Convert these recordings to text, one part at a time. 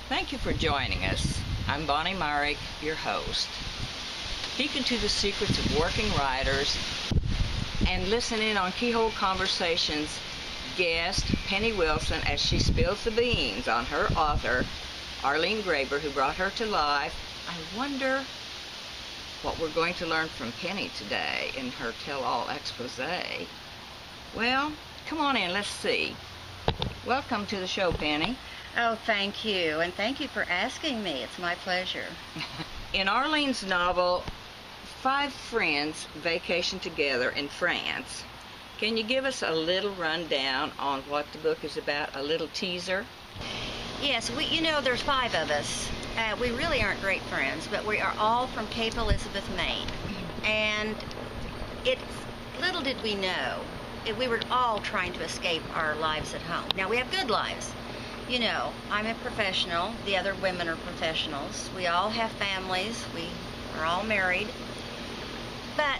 Thank you for joining us. I'm Bonnie Myrick, your host. Peek into the secrets of working writers and listen in on Keyhole Conversations guest Penny Wilson as she spills the beans on her author, Arlene Graber, who brought her to life. I wonder what we're going to learn from Penny today in her tell-all expose. Well, come on in, let's see. Welcome to the show, Penny. Oh, thank you, and thank you for asking me. It's my pleasure. In Arlene's novel, 5 friends vacation together in France. Can you give us a little rundown on what the book is about, a little teaser? Yes, there's 5 of us. We really aren't great friends, but we are all from Cape Elizabeth, Maine. And little did we know, we were all trying to escape our lives at home. Now, we have good lives. I'm a professional. The other women are professionals. We all have families. We are all married. But,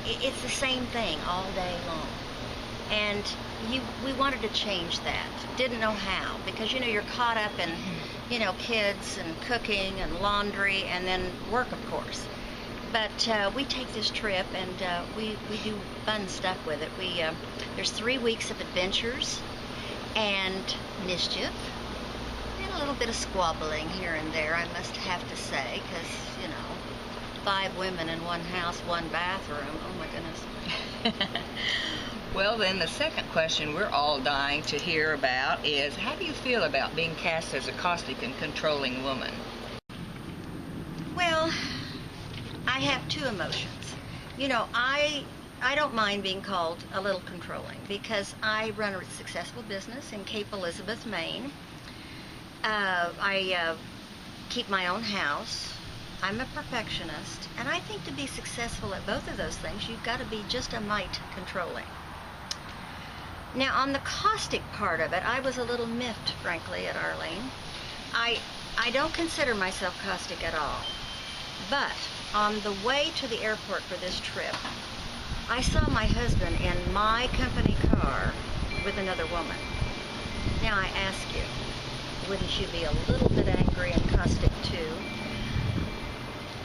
it's the same thing all day long. And we wanted to change that. Didn't know how. Because, you're caught up in, kids and cooking and laundry and then work, of course. But we take this trip and we do fun stuff with it. There's 3 weeks of adventures and mischief, and a little bit of squabbling here and there, I must have to say, because, 5 women in one house, 1 bathroom, oh my goodness. Well, then the second question we're all dying to hear about is, how do you feel about being cast as a caustic and controlling woman? Well, I have 2 emotions. I don't mind being called a little controlling because I run a successful business in Cape Elizabeth, Maine. I keep my own house. I'm a perfectionist, and I think to be successful at both of those things, you've got to be just a mite controlling. Now, on the caustic part of it, I was a little miffed, frankly, at Arlene. I don't consider myself caustic at all, but on the way to the airport for this trip, I saw my husband in my company car with another woman. Now I ask you, wouldn't you be a little bit angry and caustic too?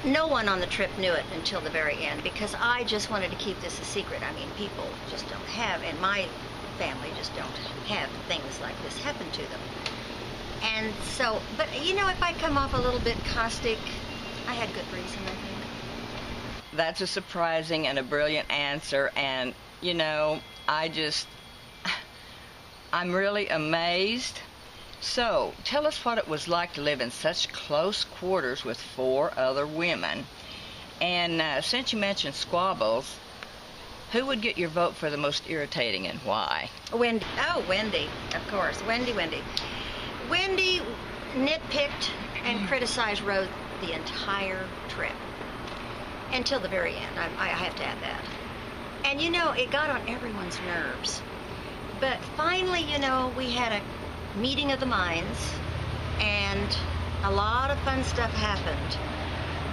No one on the trip knew it until the very end because I just wanted to keep this a secret. I mean, people just don't have, and my family just don't have things like this happen to them. And so, but if I come off a little bit caustic, I had good reason, I think. That's a surprising and a brilliant answer, and I'm really amazed. So, tell us what it was like to live in such close quarters with 4 other women. And since you mentioned squabbles, who would get your vote for the most irritating and why? Wendy. Oh, Wendy, of course. Wendy. Wendy nitpicked and criticized Rose the entire trip. Until the very end, I have to add that. And it got on everyone's nerves. But finally, we had a meeting of the minds, and a lot of fun stuff happened.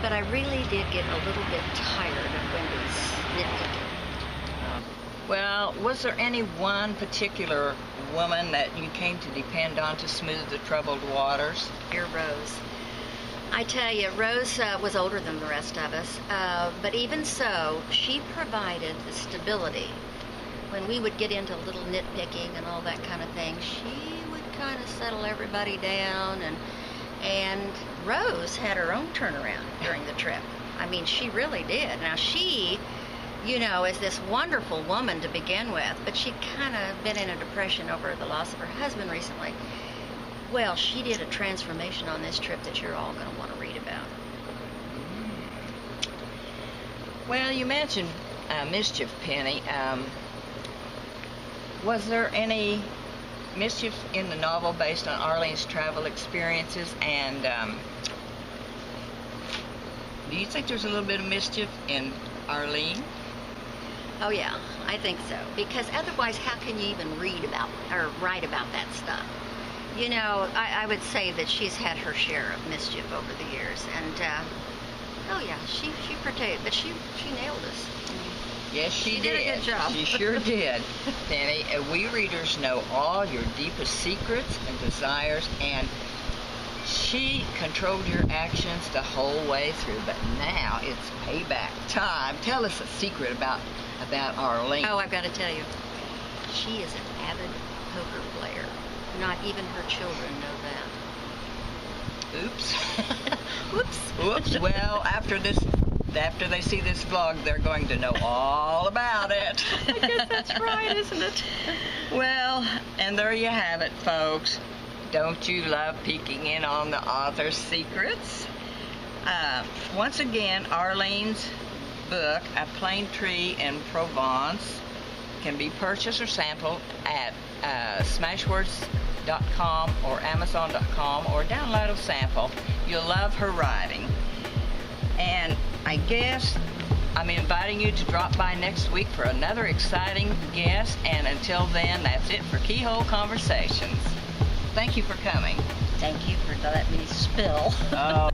But I really did get a little bit tired of Wendy's nitpicking. Well, was there any one particular woman that you came to depend on to smooth the troubled waters? Dear Rose. I tell you, Rose was older than the rest of us, but even so, she provided the stability. When we would get into a little nitpicking and all that kind of thing, she would kind of settle everybody down, and Rose had her own turnaround during the trip. I mean, she really did. Now, she, is this wonderful woman to begin with, but she'd kind of been in a depression over the loss of her husband recently. Well, she did a transformation on this trip that you're all going to want to read about. Well, you mentioned mischief, Penny. Was there any mischief in the novel based on Arlene's travel experiences? And do you think there's a little bit of mischief in Arlene? Oh, yeah, I think so. Because otherwise, how can you even read about or write about that stuff? I would say that she's had her share of mischief over the years, and oh yeah, she partook, but she nailed us. Yes, she did a good job. She sure did. Penny, we readers know all your deepest secrets and desires, and she controlled your actions the whole way through, but now it's payback time. Tell us a secret about Arlene. Oh, I've got to tell you. She is an avid poker player. Not even her children know that. Oops. Whoops. Whoops. Well, after they see this vlog, they're going to know all about it. I guess that's right, isn't it? Well, and there you have it, folks. Don't you love peeking in on the author's secrets? Once again, Arlene's book, A Plane Tree in Provence, can be purchased or sampled at smashwords.com or amazon.com, or download a sample. You'll love her writing. And I guess I'm inviting you to drop by next week for another exciting guest. And until then, that's it for Keyhole Conversations. Thank you for coming. Thank you for letting me spill. Oh.